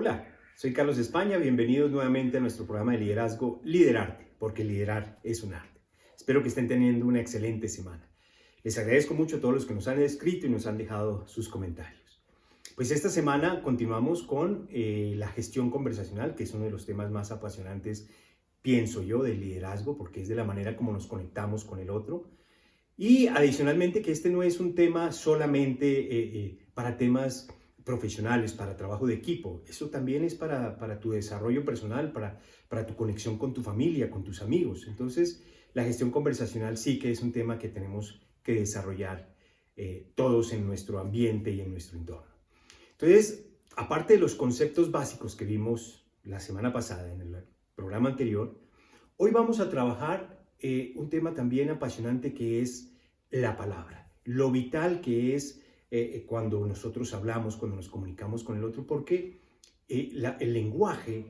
Hola, soy Carlos España, bienvenidos nuevamente a nuestro programa de liderazgo Liderarte, porque liderar es un arte. Espero que estén teniendo una excelente semana. Les agradezco mucho a todos los que nos han escrito y nos han dejado sus comentarios. Pues esta semana continuamos con la gestión conversacional, que es uno de los temas más apasionantes, pienso yo, del liderazgo, porque es de la manera como nos conectamos con el otro. Y adicionalmente que este no es un tema solamente para temas profesionales, para trabajo de equipo. Eso también es para tu desarrollo personal, para tu conexión con tu familia, con tus amigos. Entonces, la gestión conversacional sí que es un tema que tenemos que desarrollar todos en nuestro ambiente y en nuestro entorno. Entonces, aparte de los conceptos básicos que vimos la semana pasada en el programa anterior, hoy vamos a trabajar un tema también apasionante que es la palabra, lo vital que es cuando nosotros hablamos, cuando nos comunicamos con el otro, porque el lenguaje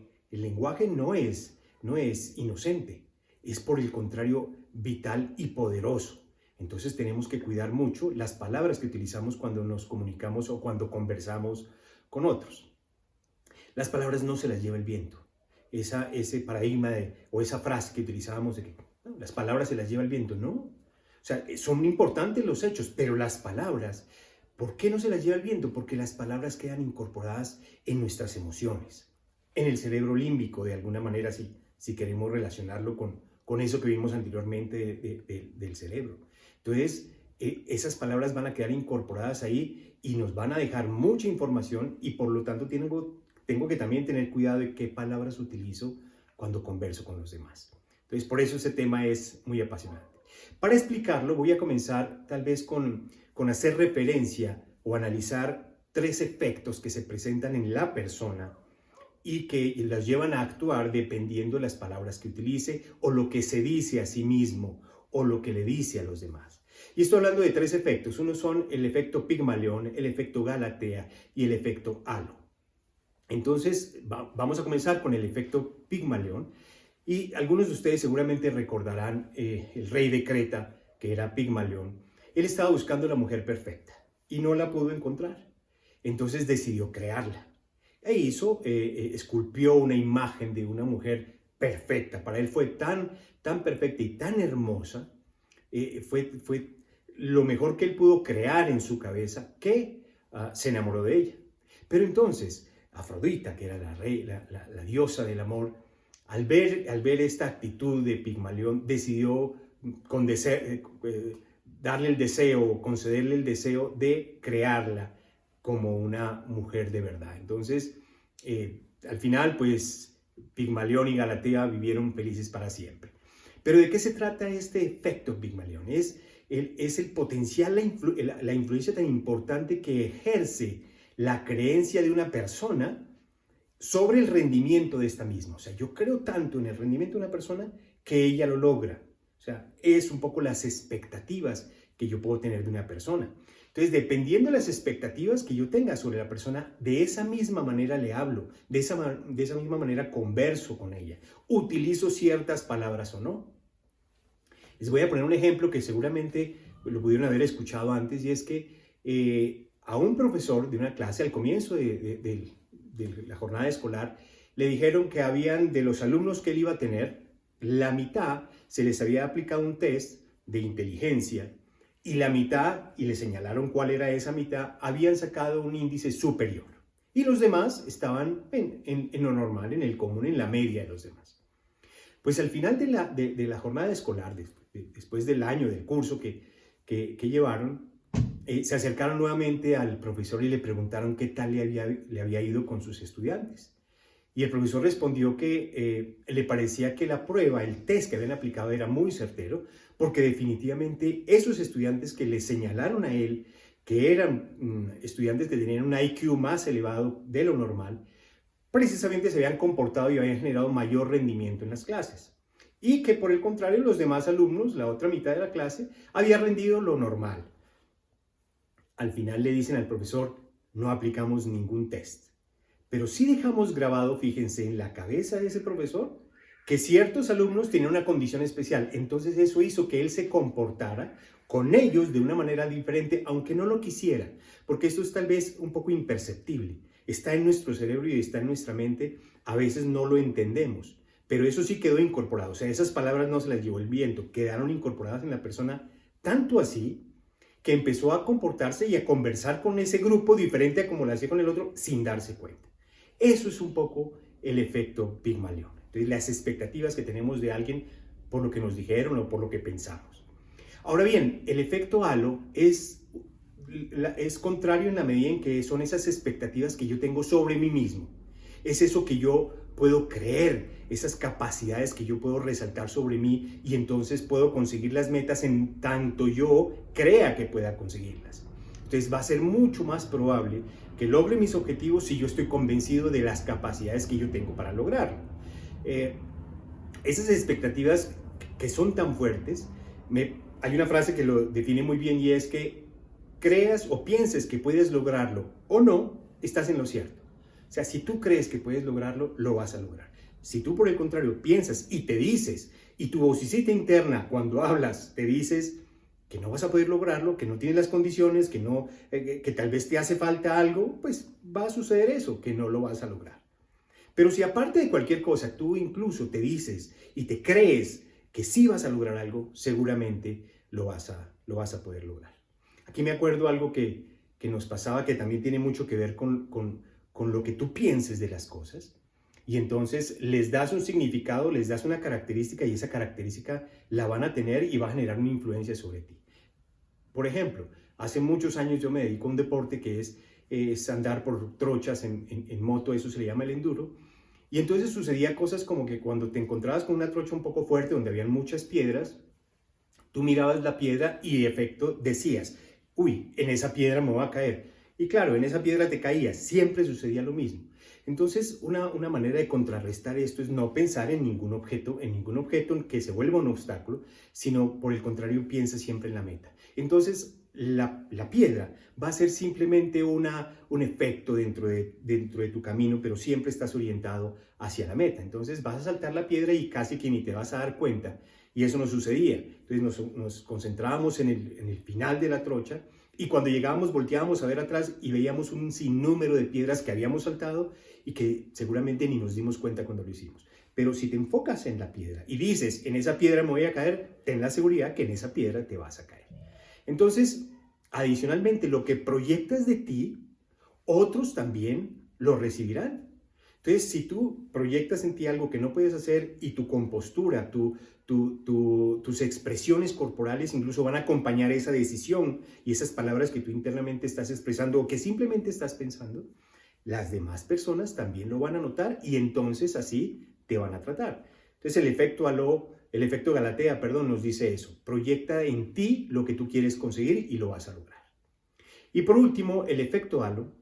no es inocente, es por el contrario vital y poderoso. Entonces tenemos que cuidar mucho las palabras que utilizamos cuando nos comunicamos o cuando conversamos con otros. Las palabras no se las lleva el viento. Ese paradigma o esa frase que utilizábamos de que no, las palabras se las lleva el viento, ¿no? O sea, son importantes los hechos, pero las palabras, ¿por qué no se las lleva el viento? Porque las palabras quedan incorporadas en nuestras emociones, en el cerebro límbico, de alguna manera, si queremos relacionarlo con eso que vimos anteriormente del cerebro. Entonces, esas palabras van a quedar incorporadas ahí y nos van a dejar mucha información y por lo tanto tengo que también tener cuidado de qué palabras utilizo cuando converso con los demás. Entonces, por eso ese tema es muy apasionante. Para explicarlo, voy a comenzar tal vez con hacer referencia o analizar 3 efectos que se presentan en la persona y que las llevan a actuar dependiendo de las palabras que utilice o lo que se dice a sí mismo o lo que le dice a los demás. Y estoy hablando de 3 efectos. Uno son el efecto Pigmalión, el efecto Galatea y el efecto Halo. Entonces, vamos a comenzar con el efecto Pigmalión. Y algunos de ustedes seguramente recordarán el rey de Creta, que era Pigmalión. Él estaba buscando la mujer perfecta y no la pudo encontrar. Entonces decidió crearla. E esculpió una imagen de una mujer perfecta. Para él fue tan perfecta y tan hermosa, fue lo mejor que él pudo crear en su cabeza, que se enamoró de ella. Pero entonces, Afrodita, que era la diosa del amor, al ver esta actitud de Pigmalión, decidió darle el deseo, concederle el deseo de crearla como una mujer de verdad. Entonces, al final, pues, Pigmalión y Galatea vivieron felices para siempre. Pero ¿de qué se trata este efecto Pigmalión? Es el potencial, la influencia tan importante que ejerce la creencia de una persona sobre el rendimiento de esta misma. O sea, yo creo tanto en el rendimiento de una persona que ella lo logra. O sea, es un poco las expectativas que yo puedo tener de una persona. Entonces, dependiendo de las expectativas que yo tenga sobre la persona, de esa misma manera le hablo, de esa misma manera converso con ella, utilizo ciertas palabras o no. Les voy a poner un ejemplo que seguramente lo pudieron haber escuchado antes, y es que a un profesor de una clase al comienzo de la jornada escolar le dijeron que habían de los alumnos que él iba a tener, la mitad se les había aplicado un test de inteligencia y la mitad, y le señalaron cuál era esa mitad, habían sacado un índice superior. Y los demás estaban en lo normal, en el común, en la media de los demás. Pues al final de la jornada escolar, después del año, del curso que llevaron, se acercaron nuevamente al profesor y le preguntaron qué tal le había ido con sus estudiantes. Y el profesor respondió que le parecía que la prueba, el test que habían aplicado era muy certero, porque definitivamente esos estudiantes que le señalaron a él que eran estudiantes que tenían un IQ más elevado de lo normal, precisamente se habían comportado y habían generado mayor rendimiento en las clases. Y que por el contrario los demás alumnos, la otra mitad de la clase, había rendido lo normal. Al final le dicen al profesor, no aplicamos ningún test. Pero sí dejamos grabado, fíjense, en la cabeza de ese profesor, que ciertos alumnos tenían una condición especial. Entonces eso hizo que él se comportara con ellos de una manera diferente, aunque no lo quisiera, porque esto es tal vez un poco imperceptible. está en nuestro cerebro y está en nuestra mente, a veces no lo entendemos, pero eso sí quedó incorporado. O sea, esas palabras no se las llevó el viento, quedaron incorporadas en la persona, tanto así que empezó a comportarse y a conversar con ese grupo diferente a como lo hacía con el otro sin darse cuenta. Eso es un poco el efecto Pigmalión. Entonces, las expectativas que tenemos de alguien por lo que nos dijeron o por lo que pensamos. Ahora bien, el efecto halo es contrario en la medida en que son esas expectativas que yo tengo sobre mí mismo. Es eso que yo puedo creer, esas capacidades que yo puedo resaltar sobre mí y entonces puedo conseguir las metas en tanto yo crea que pueda conseguirlas. Entonces va a ser mucho más probable que logre mis objetivos si yo estoy convencido de las capacidades que yo tengo para lograrlo. Esas expectativas que son tan fuertes, hay una frase que lo define muy bien y es que creas o pienses que puedes lograrlo o no, estás en lo cierto. O sea, si tú crees que puedes lograrlo, lo vas a lograr. Si tú, por el contrario, piensas y te dices, y tu vocecita interna cuando hablas te dices que no vas a poder lograrlo, que no tienes las condiciones, que tal vez te hace falta algo, pues va a suceder eso, que no lo vas a lograr. Pero si aparte de cualquier cosa, tú incluso te dices y te crees que sí vas a lograr algo, seguramente lo vas a poder lograr. Aquí me acuerdo algo que nos pasaba que también tiene mucho que ver con lo que tú pienses de las cosas. Y entonces les das un significado, les das una característica y esa característica la van a tener y va a generar una influencia sobre ti. Por ejemplo, hace muchos años yo me dedico a un deporte que es andar por trochas en moto, eso se le llama el enduro. Y entonces sucedía cosas como que cuando te encontrabas con una trocha un poco fuerte donde habían muchas piedras, tú mirabas la piedra y de efecto decías, uy, en esa piedra me voy a caer. Y claro, en esa piedra te caías, siempre sucedía lo mismo. Entonces, una manera de contrarrestar esto es no pensar en ningún objeto que se vuelva un obstáculo, sino por el contrario, piensa siempre en la meta. Entonces, la piedra va a ser simplemente un efecto dentro de tu camino, pero siempre estás orientado hacia la meta. Entonces, vas a saltar la piedra y casi que ni te vas a dar cuenta. Y eso no sucedía. Entonces, nos concentrábamos en el final de la trocha y cuando llegábamos volteábamos a ver atrás y veíamos un sinnúmero de piedras que habíamos saltado y que seguramente ni nos dimos cuenta cuando lo hicimos. Pero si te enfocas en la piedra y dices, en esa piedra me voy a caer, ten la seguridad que en esa piedra te vas a caer. Entonces, adicionalmente, lo que proyectas de ti, otros también lo recibirán. Entonces, si tú proyectas en ti algo que no puedes hacer y tu compostura, tus expresiones corporales incluso van a acompañar esa decisión y esas palabras que tú internamente estás expresando o que simplemente estás pensando, las demás personas también lo van a notar y entonces así te van a tratar. Entonces, el efecto Galatea, nos dice eso. Proyecta en ti lo que tú quieres conseguir y lo vas a lograr. Y por último, el efecto halo.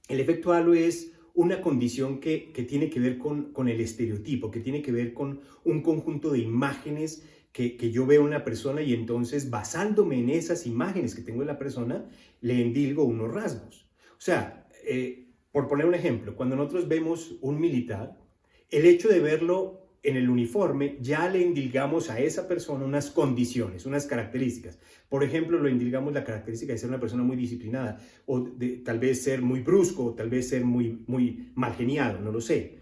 El efecto halo es una condición que tiene que ver con el estereotipo, que tiene que ver con un conjunto de imágenes que yo veo en una persona y entonces basándome en esas imágenes que tengo de la persona, le endilgo unos rasgos. O sea, por poner un ejemplo, cuando nosotros vemos un militar, el hecho de verlo en el uniforme ya le endilgamos a esa persona unas condiciones, unas características. Por ejemplo, le endilgamos la característica de ser una persona muy disciplinada o de tal vez ser muy brusco o tal vez ser muy mal geniado, no lo sé.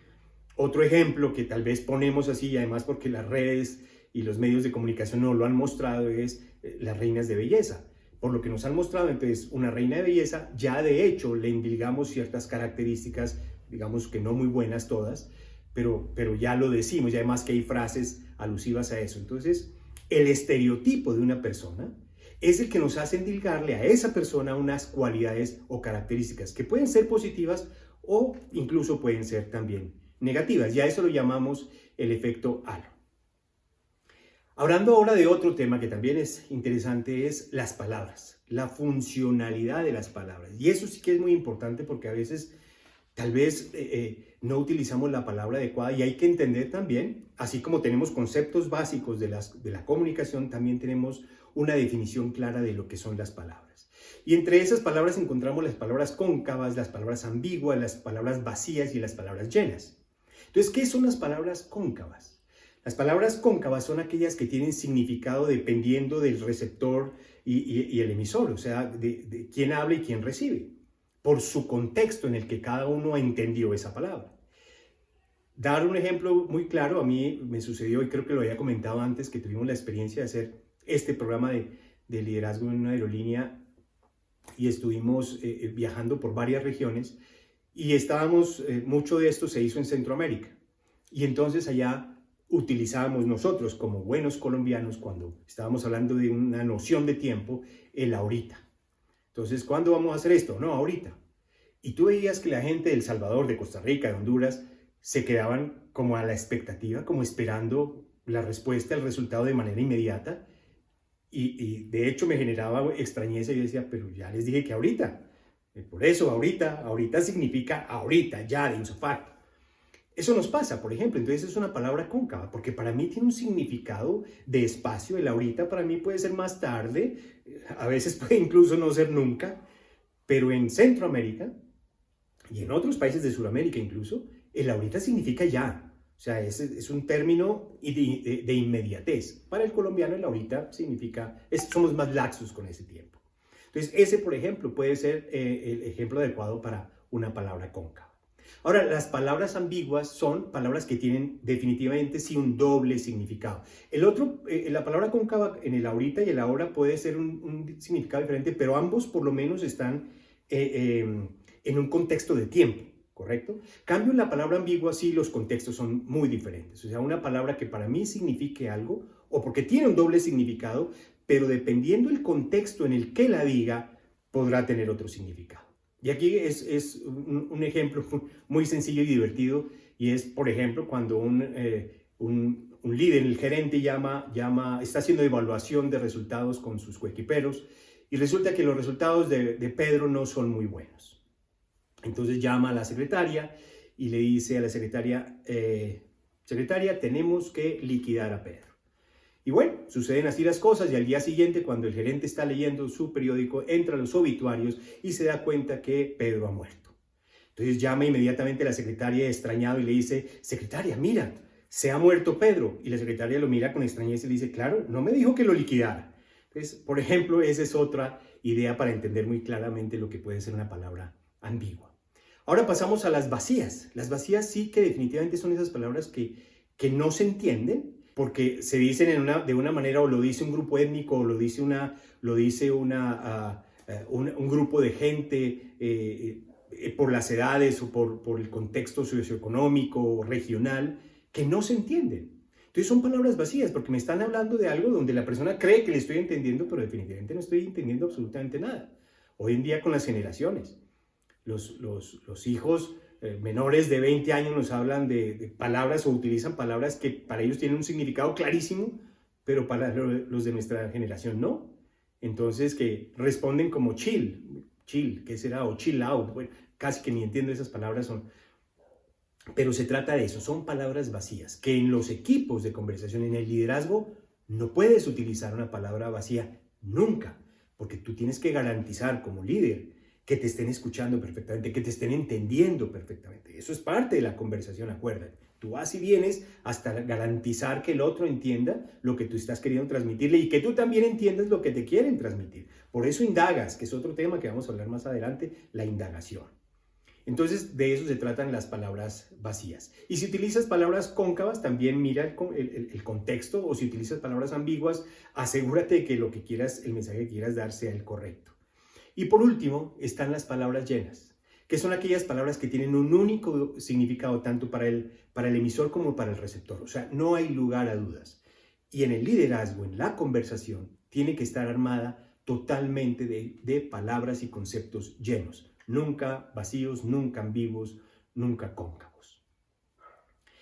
Otro ejemplo que tal vez ponemos así, y además porque las redes y los medios de comunicación nos lo han mostrado, es las reinas de belleza. Por lo que nos han mostrado, entonces, una reina de belleza, ya de hecho le endilgamos ciertas características, digamos que no muy buenas todas, pero ya lo decimos, y además que hay frases alusivas a eso. Entonces, el estereotipo de una persona es el que nos hace endilgarle a esa persona unas cualidades o características que pueden ser positivas o incluso pueden ser también negativas. Ya eso lo llamamos el efecto halo. Hablando ahora de otro tema que también es interesante, es las palabras, la funcionalidad de las palabras. Y eso sí que es muy importante porque a veces tal vez no utilizamos la palabra adecuada y hay que entender también, así como tenemos conceptos básicos de la comunicación, también tenemos una definición clara de lo que son las palabras. Y entre esas palabras encontramos las palabras cóncavas, las palabras ambiguas, las palabras vacías y las palabras llenas. Entonces, ¿qué son las palabras cóncavas? Las palabras cóncavas son aquellas que tienen significado dependiendo del receptor y el emisor, o sea, de quién habla y quién recibe. por su contexto en el que cada uno entendió esa palabra. Dar un ejemplo muy claro, a mí me sucedió, y creo que lo había comentado antes, que tuvimos la experiencia de hacer este programa de liderazgo en una aerolínea y estuvimos viajando por varias regiones y mucho de esto se hizo en Centroamérica. Y entonces allá utilizábamos nosotros como buenos colombianos, cuando estábamos hablando de una noción de tiempo, el ahorita. Entonces, ¿cuándo vamos a hacer esto? No, ahorita. Y tú veías que la gente de El Salvador, de Costa Rica, de Honduras, se quedaban como a la expectativa, como esperando la respuesta, el resultado de manera inmediata. Y de hecho me generaba extrañeza y decía, pero ya les dije que ahorita. Por eso ahorita significa ahorita, ya, de ipso facto. Eso nos pasa, por ejemplo, entonces es una palabra cóncava, porque para mí tiene un significado de espacio. El ahorita para mí puede ser más tarde, a veces puede incluso no ser nunca, pero en Centroamérica y en otros países de Sudamérica incluso, el ahorita significa ya. O sea, es un término de inmediatez. Para el colombiano el ahorita significa, somos más laxos con ese tiempo. Entonces ese, por ejemplo, puede ser el ejemplo adecuado para una palabra cóncava. Ahora, las palabras ambiguas son palabras que tienen definitivamente sí un doble significado. La palabra cóncava en el ahorita y el ahora puede ser un significado diferente, pero ambos por lo menos están en un contexto de tiempo, ¿correcto? Cambio en la palabra ambigua, sí, los contextos son muy diferentes. O sea, una palabra que para mí signifique algo, o porque tiene un doble significado, pero dependiendo del contexto en el que la diga, podrá tener otro significado. Y aquí es un ejemplo muy sencillo y divertido, y es, por ejemplo, cuando un líder, el gerente está haciendo evaluación de resultados con sus coequiperos, y resulta que los resultados de Pedro no son muy buenos. Entonces llama a la secretaria y le dice a la secretaria, secretaria, tenemos que liquidar a Pedro. Y bueno, suceden así las cosas, y al día siguiente, cuando el gerente está leyendo su periódico, entra a los obituarios y se da cuenta que Pedro ha muerto. Entonces llama inmediatamente a la secretaria extrañado y le dice, secretaria, mira, se ha muerto Pedro. Y la secretaria lo mira con extrañeza y le dice, claro, no me dijo que lo liquidara. Entonces, por ejemplo, esa es otra idea para entender muy claramente lo que puede ser una palabra ambigua. Ahora pasamos a las vacías. Las vacías sí que definitivamente son esas palabras que no se entienden, porque se dicen de una manera, o lo dice un grupo étnico, o lo dice un grupo de gente por las edades o por el contexto socioeconómico o regional, que no se entienden. Entonces son palabras vacías, porque me están hablando de algo donde la persona cree que le estoy entendiendo, pero definitivamente no estoy entendiendo absolutamente nada. Hoy en día con las generaciones, los hijos menores de 20 años nos hablan de palabras o utilizan palabras que para ellos tienen un significado clarísimo, pero para los de nuestra generación no. Entonces que responden como chill, ¿qué será? O chill out. Bueno, casi que ni entiendo esas palabras son. Pero se trata de eso, son palabras vacías, que en los equipos de conversación, en el liderazgo, no puedes utilizar una palabra vacía nunca, porque tú tienes que garantizar como líder que te estén escuchando perfectamente, que te estén entendiendo perfectamente. Eso es parte de la conversación, acuérdate. Tú vas y vienes hasta garantizar que el otro entienda lo que tú estás queriendo transmitirle y que tú también entiendas lo que te quieren transmitir. Por eso indagas, que es otro tema que vamos a hablar más adelante, la indagación. Entonces, de eso se tratan las palabras vacías. Y si utilizas palabras cóncavas, también mira el contexto, o si utilizas palabras ambiguas, asegúrate de que lo que quieras, el mensaje que quieras dar sea el correcto. Y por último, están las palabras llenas, que son aquellas palabras que tienen un único significado tanto para el emisor como para el receptor. O sea, no hay lugar a dudas. Y en el liderazgo, en la conversación, tiene que estar armada totalmente de palabras y conceptos llenos. Nunca vacíos, nunca ambiguos, nunca cóncavos.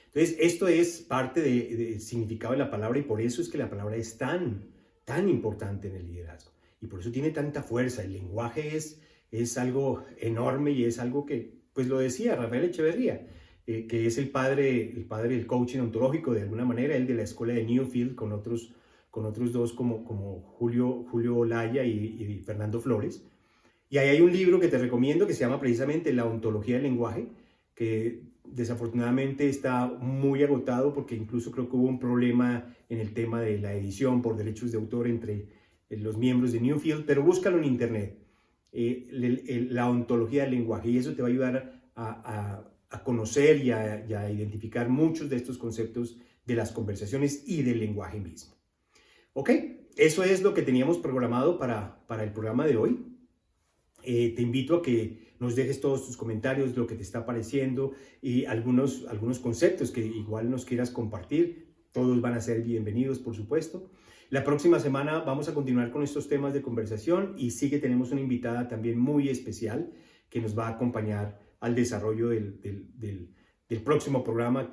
Entonces, esto es parte del significado de la palabra, y por eso es que la palabra es tan importante en el liderazgo. Y por eso tiene tanta fuerza. El lenguaje es algo enorme, y es algo que, pues lo decía Rafael Echeverría, que es el padre del coaching ontológico de alguna manera, él de la escuela de Newfield, con otros dos como Julio Olaya y Fernando Flores. Y ahí hay un libro que te recomiendo que se llama precisamente La ontología del lenguaje, que desafortunadamente está muy agotado porque incluso creo que hubo un problema en el tema de la edición por derechos de autor entre los miembros de Newfield, pero búscalo en internet. la ontología del lenguaje, y eso te va a ayudar a conocer y a identificar muchos de estos conceptos de las conversaciones y del lenguaje mismo. Ok, eso es lo que teníamos programado para el programa de hoy. Te invito a que nos dejes todos tus comentarios, lo que te está pareciendo y algunos conceptos que igual nos quieras compartir. Todos van a ser bienvenidos, por supuesto. La próxima semana vamos a continuar con estos temas de conversación y sí que tenemos una invitada también muy especial que nos va a acompañar al desarrollo del próximo programa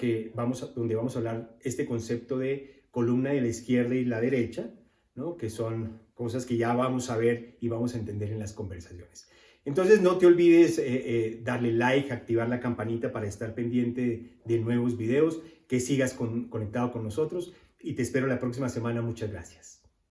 donde vamos a hablar este concepto de columna de la izquierda y la derecha, ¿no? Que son cosas que ya vamos a ver y vamos a entender en las conversaciones. Entonces no te olvides darle like, activar la campanita para estar pendiente de nuevos videos, que sigas conectado con nosotros y te espero la próxima semana. Muchas gracias.